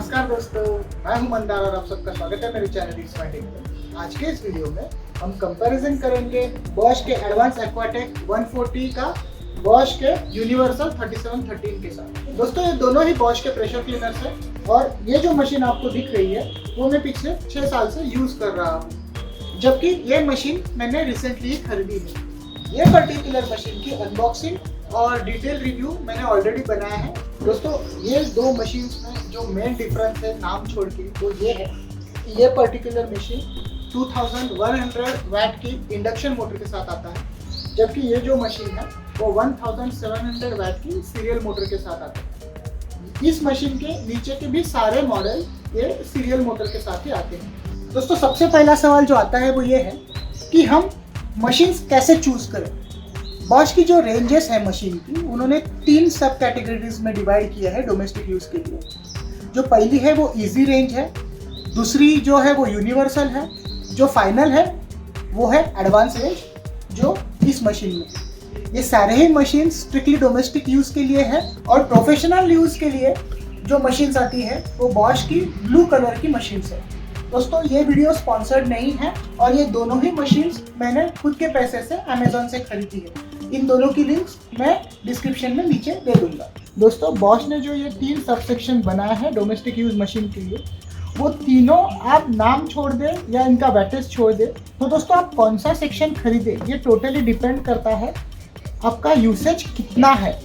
नमस्कार दोस्तों, मैं हूं मंदार और आप सबका स्वागत है मेरे चैनल स्मार्ट में। आज के इस वीडियो में हम कंपैरिजन करेंगे बॉश के एडवांस एक्वाटेक 140 का बॉश के यूनिवर्सल 3713 के साथ। दोस्तों ये दोनों ही बॉश के प्रेशर क्लीनर्स है और ये जो मशीन आपको दिख रही है वो मैं पिछले 6 साल से यूज कर रहा हूँ, जबकि ये मशीन मैंने रिसेंटली खरीदी है। ये पर्टिकुलर मशीन की अनबॉक्सिंग और डिटेल रिव्यू मैंने ऑलरेडी बनाया है। दोस्तों ये दो मशीन्स में जो मेन डिफरेंस है नाम छोड़ के वो ये है कि ये पर्टिकुलर मशीन 2100 वाट की इंडक्शन मोटर के साथ आता है, जबकि ये जो मशीन है वो 1700 वाट की सीरियल मोटर के साथ आता है। इस मशीन के नीचे के भी सारे मॉडल ये सीरियल मोटर के साथ ही आते हैं। दोस्तों सबसे पहला सवाल जो आता है वो ये है कि हम मशीन्स कैसे चूज करें। बॉश की जो रेंजेस है मशीन की, उन्होंने 3 सब कैटेगरीज में डिवाइड किया है डोमेस्टिक यूज के लिए। जो पहली है वो इजी रेंज है, दूसरी जो है वो यूनिवर्सल है, जो फाइनल है वो है एडवांस रेंज जो इस मशीन में। ये सारे ही मशीन स्ट्रिक्टली डोमेस्टिक यूज के लिए है और प्रोफेशनल यूज के लिए जो मशीन्स आती है वो बॉश की ब्लू कलर की मशीन्स है। दोस्तों ये वीडियो स्पॉन्सर्ड नहीं है और ये दोनों ही मशीन्स मैंने खुद के पैसे से अमेज़न से खरीदी है। इन दोनों की लिंक्स मैं डिस्क्रिप्शन में नीचे दे दूंगा। दोस्तों बॉश ने जो ये 3 सब सेक्शन बनाया है डोमेस्टिक यूज मशीन के लिए, वो तीनों आप नाम छोड़ दें या इनका वेटेज छोड़ दें तो दोस्तों आप कौन सा सेक्शन खरीदे ये टोटली डिपेंड करता है आपका यूसेज कितना है।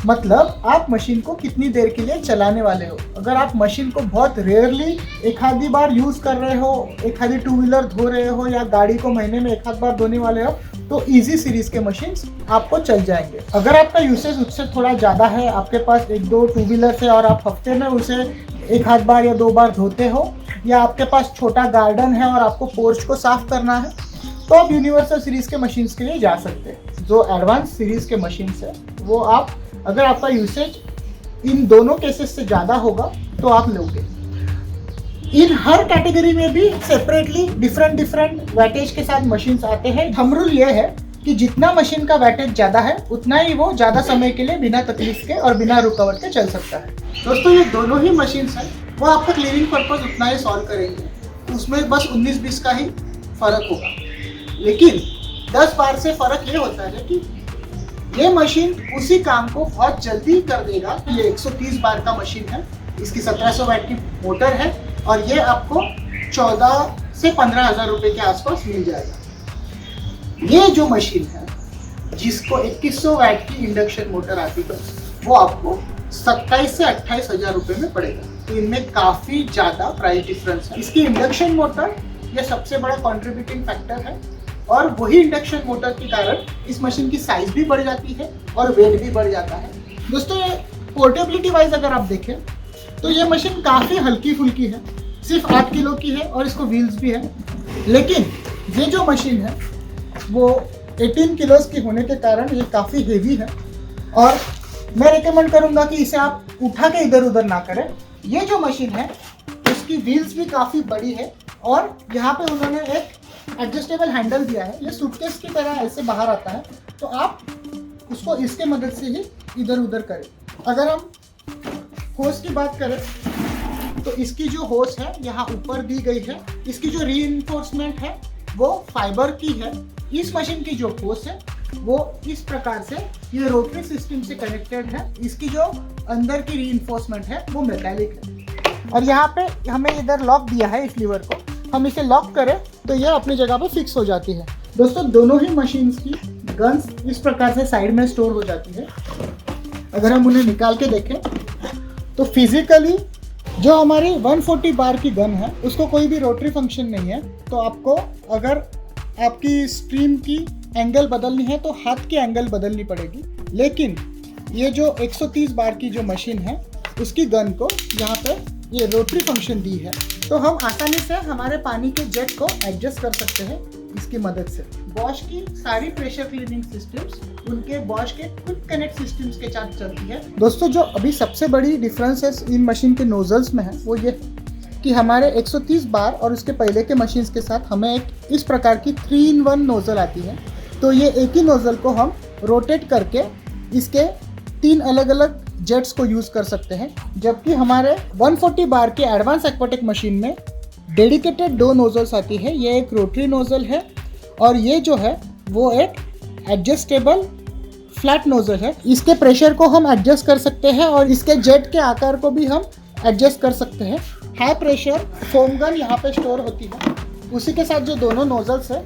मतलब आप मशीन को कितनी देर के लिए चलाने वाले हो। अगर आप मशीन को बहुत रेयरली एक आधी बार यूज़ कर रहे हो, एक आधी 2 व्हीलर धो रहे हो या गाड़ी को महीने में एक आध बार धोने वाले हो तो इजी सीरीज के मशीन्स आपको चल जाएंगे। अगर आपका यूसेज उससे थोड़ा ज़्यादा है, आपके पास 1-2 2 व्हीलर है और आप हफ्ते में उसे एक आध बार या 2 बार धोते हो, या आपके पास छोटा गार्डन है और आपको पोर्च को साफ करना है, तो आप यूनिवर्सल सीरीज के मशीन्स के लिए जा सकते हैं। जो एडवांस सीरीज के मशीन्स है वो आप, अगर आपका यूसेज इन दोनों केसेस से ज़्यादा होगा तो आप लोगे। इन हर कैटेगरी में भी सेपरेटली डिफरेंट वैटेज के साथ मशीन्स आते हैं। थंब रूल ये है कि जितना मशीन का वैटेज ज़्यादा है उतना ही वो ज़्यादा समय के लिए बिना तकलीफ के और बिना रुकावट के चल सकता है। दोस्तों ये दोनों ही मशीन्स हैं वो आपका क्लीनिंग पर्पज उतना ही सॉल्व करेंगे, उसमें बस 19-20 का ही फ़र्क होगा। लेकिन 10 बार से फ़र्क ये होता है कि ये मशीन उसी काम को बहुत जल्दी कर देगा। ये 130 बार का मशीन है, इसकी 1700 वाट की मोटर है और ये आपको 14 से 15,000 रुपये के आसपास मिल जाएगा। ये जो मशीन है जिसको 2100 वाट की इंडक्शन मोटर आती है वो आपको 27 से 28,000 रुपये में पड़ेगा। तो इनमें काफ़ी ज़्यादा प्राइस डिफरेंस है। इसकी इंडक्शन मोटर ये सबसे बड़ा कॉन्ट्रीब्यूटिंग फैक्टर है और वही इंडक्शन मोटर के कारण इस मशीन की साइज भी बढ़ जाती है और वेट भी बढ़ जाता है। दोस्तों ये पोर्टेबिलिटी वाइज अगर आप देखें तो ये मशीन काफ़ी हल्की फुल्की है, सिर्फ 8 किलो की है और इसको व्हील्स भी है। लेकिन ये जो मशीन है वो 18 किलोस की होने के कारण ये काफ़ी हेवी है और मैं रिकमेंड करूँगा कि इसे आप उठा के इधर उधर ना करें। ये जो मशीन है उसकी व्हील्स भी काफ़ी बड़ी है और यहाँ पे उन्होंने एक एडजस्टेबल हैंडल दिया है। ये सूटकेस की तरह ऐसे बाहर आता है तो आप उसको इसके मदद से ही इधर उधर करें। अगर हम होस की बात करें तो इसकी जो होस है यहाँ ऊपर दी गई है। इसकी जो रीइंफोर्समेंट है वो फाइबर की है। इस मशीन की जो होस है वो इस प्रकार से ये रोटरी सिस्टम से कनेक्टेड है। इसकी जो अंदर की रीइंफोर्समेंट है वो मेटालिक है और यहाँ पे हमें इधर लॉक दिया है इस लीवर को। हम इसे लॉक करें तो यह अपनी जगह पर फिक्स हो जाती है। दोस्तों दोनों ही मशीन्स की गन्स इस प्रकार से साइड में स्टोर हो जाती है। अगर हम उन्हें निकाल के देखें तो फिजिकली जो हमारी 140 बार की गन है उसको कोई भी रोटरी फंक्शन नहीं है। तो आपको अगर आपकी स्ट्रीम की एंगल बदलनी है तो हाथ की एंगल बदलनी पड़ेगी। लेकिन ये जो 130 बार की जो मशीन है उसकी गन को यहाँ पे ये रोटरी फंक्शन दी है, तो हम आसानी से हमारे पानी के जेट को एडजस्ट कर सकते हैं इसकी मदद से। बॉश की सारी प्रेशर क्लीनिंग सिस्टम्स उनके बॉश के क्विक कनेक्ट सिस्टम्स के साथ चलती है। दोस्तों जो अभी सबसे बड़ी डिफरेंस है इन मशीन के नोजल्स में है वो ये कि हमारे 130 बार और उसके पहले के मशीन्स के साथ हमें एक इस प्रकार की 3-in-1 नोजल आती है। तो ये एक ही नोजल को हम रोटेट करके इसके 3 अलग अलग जेट्स को यूज़ कर सकते हैं, जबकि हमारे 140 बार की एडवांस एक्वाटिक मशीन में डेडिकेटेड 2 नोजल्स आती है। ये एक रोटरी नोजल है और ये जो है वो एक एडजस्टेबल फ्लैट नोजल है। इसके प्रेशर को हम एडजस्ट कर सकते हैं और इसके जेट के आकार को भी हम एडजस्ट कर सकते हैं। हाई प्रेशर फोम गन यहाँ पे स्टोर होती है, उसी के साथ जो दोनों नोजल्स है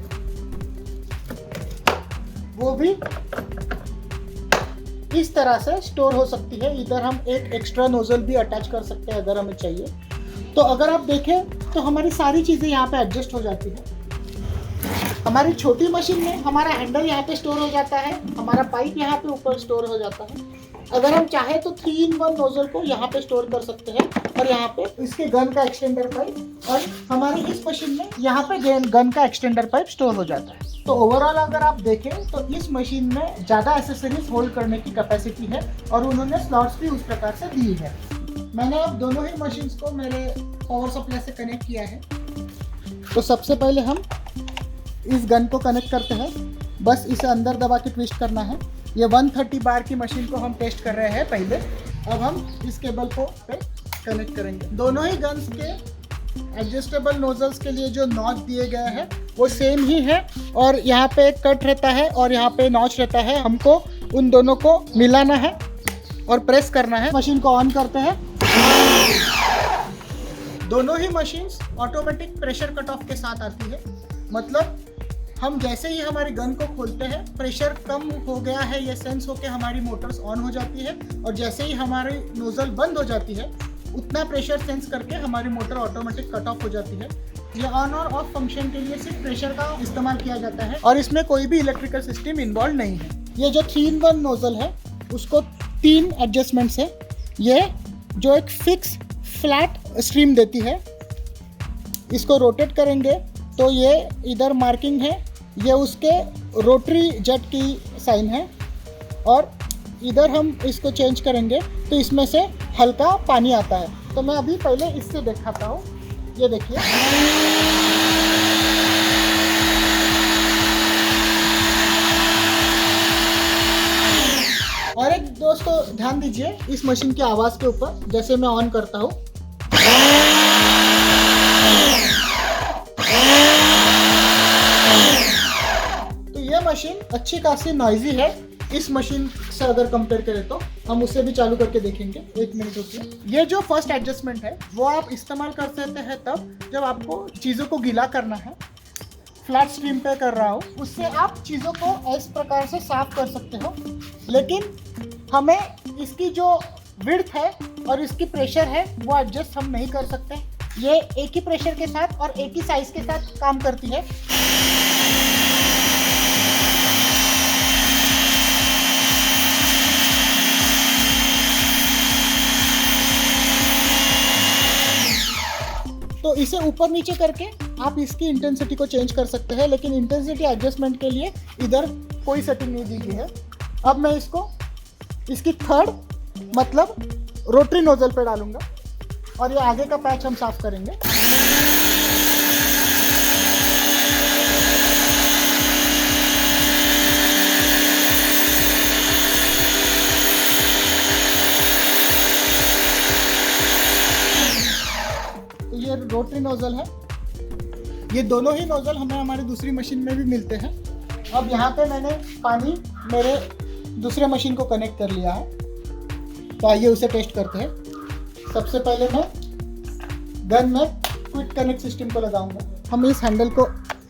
वो भी इस तरह से स्टोर हो सकती है। इधर हम एक एक्स्ट्रा नोजल भी अटैच कर सकते हैं अगर हमें चाहिए। तो अगर आप देखें तो हमारी सारी चीज़ें यहाँ पे एडजस्ट हो जाती है। हमारी छोटी मशीन में हमारा हैंडल यहाँ पे स्टोर हो जाता है, हमारा पाइप यहाँ पे ऊपर स्टोर हो जाता है। अगर हम चाहे तो 3-in-1 नोजल को यहाँ पे स्टोर कर सकते हैं और यहाँ पे इसके गन का एक्सटेंडर पाइप, और हमारी इस मशीन में यहाँ पे गन का एक्सटेंडर पाइप स्टोर हो जाता है। तो ओवरऑल अगर आप देखें तो इस मशीन में ज़्यादा एसेसरीज होल्ड करने की कैपेसिटी है और उन्होंने स्लॉट्स भी उस प्रकार से दी है। मैंने अब दोनों ही मशीन्स को मेरे पावर सप्लाई से कनेक्ट किया है। तो सबसे पहले हम इस गन को कनेक्ट करते हैं, बस इसे अंदर दबा के ट्विस्ट करना है। ये 130 बार की मशीन को हम टेस्ट कर रहे हैं पहले। अब हम इस केबल को पे कनेक्ट करेंगे। दोनों ही गन्स के एडजस्टेबल नोजल्स के लिए जो नॉच दिए गए हैं वो सेम ही है और यहाँ पे एक कट रहता है और यहाँ पे नॉच रहता है। हमको उन दोनों को मिलाना है और प्रेस करना है। मशीन को ऑन करते हैं। दोनों ही machines automatic pressure cut off के साथ आती है, मतलब हम जैसे ही हमारी गन को खोलते हैं प्रेशर कम हो गया है ये सेंस होकर हमारी मोटर्स ऑन हो जाती है, और जैसे ही हमारी नोजल बंद हो जाती है उतना प्रेशर सेंस करके हमारी मोटर ऑटोमेटिक कट ऑफ हो जाती है। ये ऑन और ऑफ फंक्शन के लिए सिर्फ प्रेशर का इस्तेमाल किया जाता है और इसमें कोई भी इलेक्ट्रिकल सिस्टम इन्वॉल्व नहीं है। ये जो 3-in-1 नोजल है उसको 3 एडजस्टमेंट्स है। ये जो एक फिक्स फ्लैट स्ट्रीम देती है, इसको रोटेट करेंगे तो ये इधर मार्किंग है, ये उसके रोटरी जेट की साइन है, और इधर हम इसको चेंज करेंगे तो इसमें से हल्का पानी आता है। तो मैं अभी पहले इससे दिखाता हूँ। ये देखिए, और एक दोस्तों ध्यान दीजिए इस मशीन की आवाज़ के ऊपर। जैसे मैं ऑन करता हूँ तो ये मशीन अच्छी खासी नॉइजी है। इस मशीन से अगर कंपेयर करें तो हम उससे भी चालू करके देखेंगे। 1 मिनट रुकिए। ये जो फर्स्ट एडजस्टमेंट है वो आप इस्तेमाल कर सकते हैं तब जब आपको चीज़ों को गीला करना है। फ्लैट स्ट्रीम पे कर रहा हो उससे आप चीज़ों को इस प्रकार से साफ कर सकते हो, लेकिन हमें इसकी जो विड्थ है और इसकी प्रेशर है वो एडजस्ट हम नहीं कर सकते। ये एक ही प्रेशर के साथ और एक ही साइज के साथ काम करती है। तो इसे ऊपर नीचे करके आप इसकी इंटेंसिटी को चेंज कर सकते हैं, लेकिन इंटेंसिटी एडजस्टमेंट के लिए इधर कोई सेटिंग नहीं दी गई है। अब मैं इसको इसकी थर्ड मतलब रोटरी नोजल पे डालूंगा और ये आगे का पैच हम साफ करेंगे। तो ये रोटरी नोजल है। ये दोनों ही नोजल हमें हमारी दूसरी मशीन में भी मिलते हैं। अब यहाँ पे मैंने पानी मेरे दूसरे मशीन को कनेक्ट कर लिया है, तो आइए उसे टेस्ट करते हैं। सबसे पहले मैं गन में क्विक कनेक्ट सिस्टम को लगाऊंगा। हम इस हैंडल को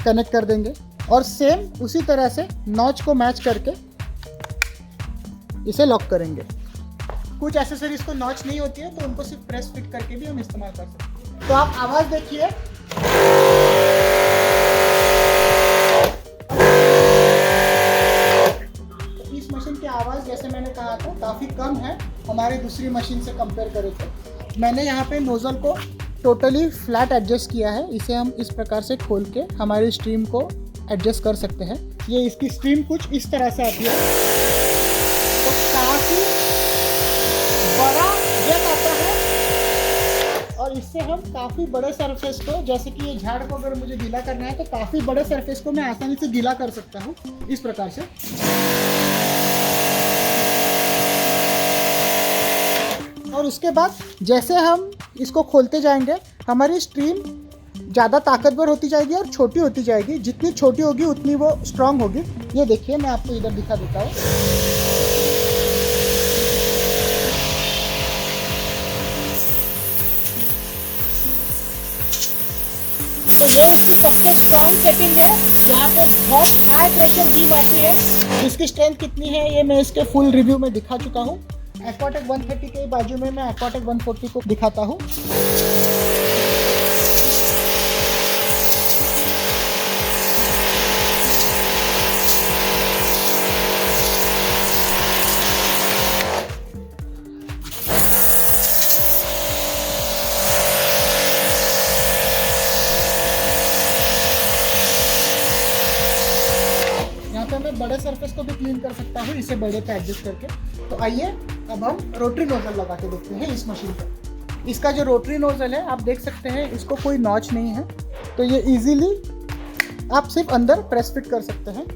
कनेक्ट कर देंगे और सेम उसी तरह से नॉच को मैच करके इसे लॉक करेंगे। कुछ एसेसरीज को नॉच नहीं होती है तो उनको सिर्फ प्रेस फिट करके भी हम इस्तेमाल कर सकते हैं। तो आप आवाज़ देखिए, तो इस मशीन की आवाज़ जैसे मैंने कहा था काफ़ी कम है हमारी दूसरी मशीन से कंपेयर करें तो। मैंने यहाँ पे नोज़ल को टोटली फ्लैट एडजस्ट किया है। इसे हम इस प्रकार से खोल के हमारी स्ट्रीम को एडजस्ट कर सकते हैं। ये इसकी स्ट्रीम कुछ इस तरह से आती है, तो काफ़ी बड़ा जेट आता है और इससे हम काफ़ी बड़े सरफेस को, जैसे कि ये झाड़ को अगर मुझे गीला करना है तो काफ़ी बड़े सरफेस को मैं आसानी से गीला कर सकता हूँ इस प्रकार से। उसके बाद जैसे हम इसको खोलते जाएंगे हमारी स्ट्रीम ज़्यादा ताकतवर होती जाएगी और छोटी होती जाएगी। जितनी छोटी होगी उतनी वो स्ट्रांग होगी। ये देखिए, मैं आपको इधर दिखा देता हूँ। तो ये इसकी सबसे स्ट्रांग सेटिंग है। यहाँ पे बहुत हाई प्रेशर बीम आती है। इसकी स्ट्रेंथ कितनी है ये मैं इसके फुल रिव्यू में दिखा चुका हूँ। एक्वाटेक 130 के बाजू में मैं एक्वाटेक 140 को दिखाता हूँ। मैं बड़े सरफेस को भी क्लीन कर सकता हूँ इसे बड़े पे एडजस्ट करके। तो आइए अब हम रोटरी नोजल लगा के देखते हैं इस मशीन पर। इसका जो रोटरी नोजल है आप देख सकते हैं, इसको कोई नॉच नहीं है, तो ये इजीली आप सिर्फ अंदर प्रेस फिट कर सकते हैं।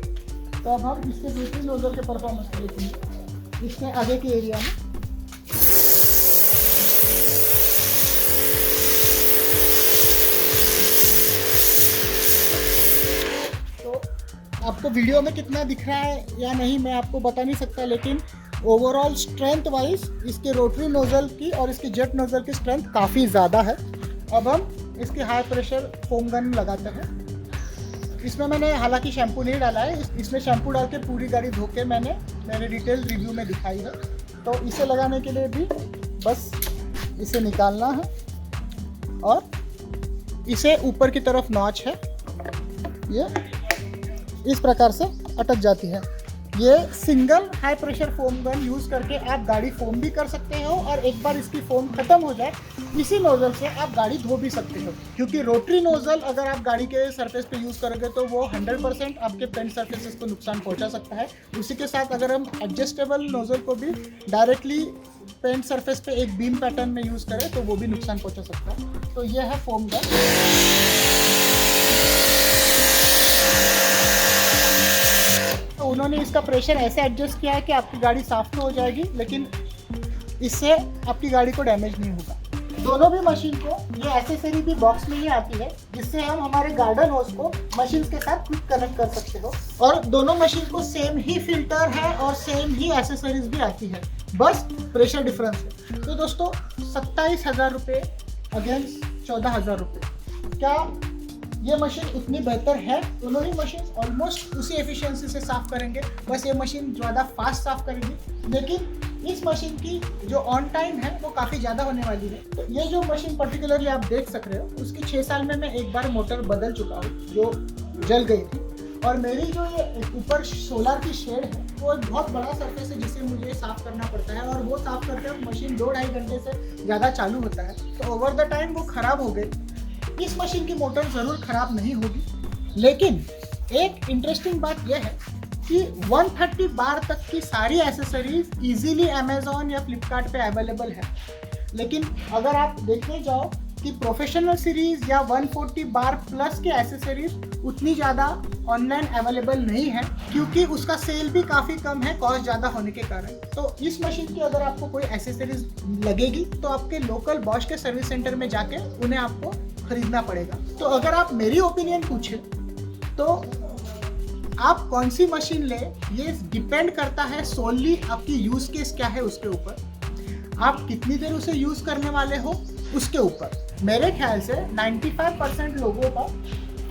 तो अब हम इसके रोटरी नोजल के परफॉर्मेंस को देखेंगे इसके आगे के एरिया में। आपको वीडियो में कितना दिख रहा है या नहीं मैं आपको बता नहीं सकता, लेकिन ओवरऑल स्ट्रेंथ वाइज इसके रोटरी नोजल की और इसकी जेट नोजल की स्ट्रेंथ काफ़ी ज़्यादा है। अब हम इसकी हाई प्रेशर फोम गन लगाते हैं। इसमें मैंने हालांकि शैम्पू नहीं डाला है, इसमें शैम्पू डाल के पूरी गाड़ी धो के मैंने मेरे डिटेल रिव्यू में दिखाई है। तो इसे लगाने के लिए भी बस इसे निकालना है और इसे ऊपर की तरफ नॉच है, ये इस प्रकार से अटक जाती है। ये single high pressure foam gun use करके आप गाड़ी फोम भी कर सकते हो और एक बार इसकी फोम खत्म हो जाए इसी नोजल से आप गाड़ी धो भी सकते हो। क्योंकि रोटरी नोजल अगर आप गाड़ी के सरफेस पे यूज़ करोगे तो वो 100% आपके पेंट सरफेसेस को नुकसान पहुंचा सकता है। उसी के साथ अगर हम एडजस्टेबल नोजल को भी डायरेक्टली पेंट सरफेस पे एक बीम पैटर्न में यूज़ करें तो वो भी नुकसान पहुँचा सकता है। तो ये है फोम गन। तो उन्होंने इसका प्रेशर ऐसे एडजस्ट किया है कि आपकी गाड़ी साफ तो हो जाएगी लेकिन इससे आपकी गाड़ी को डैमेज नहीं होगा। दोनों भी मशीन को ये एसेसरी भी बॉक्स में ही आती है जिससे हम हमारे गार्डन होस को मशीन के साथ क्विक कनेक्ट कर सकते हो। और दोनों मशीन को सेम ही फिल्टर है और सेम ही एसेसरीज भी आती है, बस प्रेशर डिफरेंस है। तो दोस्तों 27,000 रुपये अगेंस्ट 14,000 रुपये, क्या ये मशीन उतनी बेहतर है? दोनों ही मशीन ऑलमोस्ट उसी एफिशिएंसी से साफ़ करेंगे, बस ये मशीन ज़्यादा फास्ट साफ़ करेगी। लेकिन इस मशीन की जो ऑन टाइम है वो काफ़ी ज़्यादा होने वाली है। तो ये जो मशीन पर्टिकुलरली आप देख सक रहे हो उसकी 6 साल में मैं एक बार मोटर बदल चुका हूँ जो जल गई थी। और मेरी जो ये ऊपर सोलर की शेड है वो एक बहुत बड़ा सरफेस है जिसे मुझे साफ़ करना पड़ता है और वो साफ़ करते वक्त मशीन 2-2.5 घंटे से ज़्यादा चालू होता है। तो ओवर द टाइम वो ख़राब हो गई। इस मशीन की मोटर ज़रूर ख़राब नहीं होगी, लेकिन एक इंटरेस्टिंग बात यह है कि 130 बार तक की सारी एसेसरीज इजीली अमेज़ॉन या फ्लिपकार्ट पे अवेलेबल है। लेकिन अगर आप देखने जाओ कि प्रोफेशनल सीरीज़ या 140 बार प्लस के एसेसरीज उतनी ज़्यादा ऑनलाइन अवेलेबल नहीं है क्योंकि उसका सेल भी काफ़ी कम है कॉस्ट ज़्यादा होने के कारण। तो इस मशीन की अगर आपको कोई एसेसरीज लगेगी तो आपके लोकल बॉश के सर्विस सेंटर में जाके उन्हें आपको खरीदना पड़ेगा। तो अगर आप मेरी ओपिनियन पूछे तो आप कौन सी मशीन ले ये डिपेंड करता है सोनली आपकी यूज़ केस क्या है उसके ऊपर, आप कितनी देर उसे यूज़ करने वाले हो उसके ऊपर। मेरे ख्याल से 95% लोगों का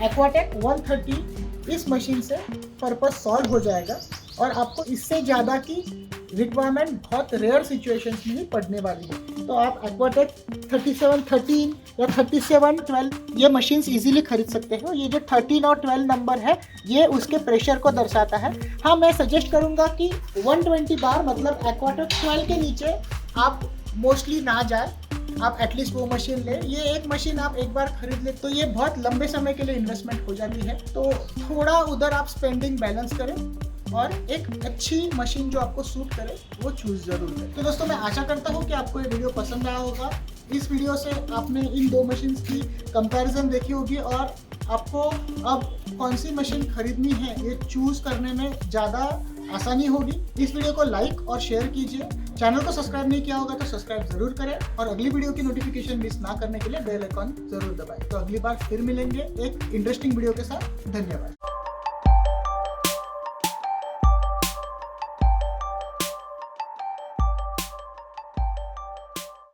एक्वाटेक 130 इस मशीन से पर्पस सॉल्व हो जाएगा और आपको इससे ज़्यादा की रिक्वायरमेंट बहुत रेयर सिचुएशंस में ही पड़ने वाली है। तो आप एक्वाटेक 3713 या 3712 ये मशीन्स इजीली खरीद सकते हो। ये जो 13 और 12 नंबर है ये उसके प्रेशर को दर्शाता है। हाँ, मैं सजेस्ट करूँगा कि 120 बार मतलब एक्वाटेक 12 के नीचे आप मोस्टली ना जाए, आप एटलीस्ट वो मशीन ले। ये एक मशीन आप एक बार खरीद ले तो ये बहुत लंबे समय के लिए इन्वेस्टमेंट हो जाती है। तो थोड़ा उधर आप स्पेंडिंग बैलेंस करें और एक अच्छी मशीन जो आपको सूट करे वो चूज़ ज़रूर करें। तो दोस्तों मैं आशा करता हूँ कि आपको ये वीडियो पसंद आया होगा। इस वीडियो से आपने इन दो मशीन्स की कंपैरिजन देखी होगी और आपको अब कौन सी मशीन खरीदनी है ये चूज़ करने में ज़्यादा आसानी होगी। इस वीडियो को लाइक और शेयर कीजिए। चैनल को सब्सक्राइब नहीं किया होगा तो सब्सक्राइब जरूर करें और अगली वीडियो की नोटिफिकेशन मिस ना करने के लिए बेल आइकॉन जरूर दबाएं। तो अगली बार फिर मिलेंगे एक इंटरेस्टिंग वीडियो के साथ। धन्यवाद।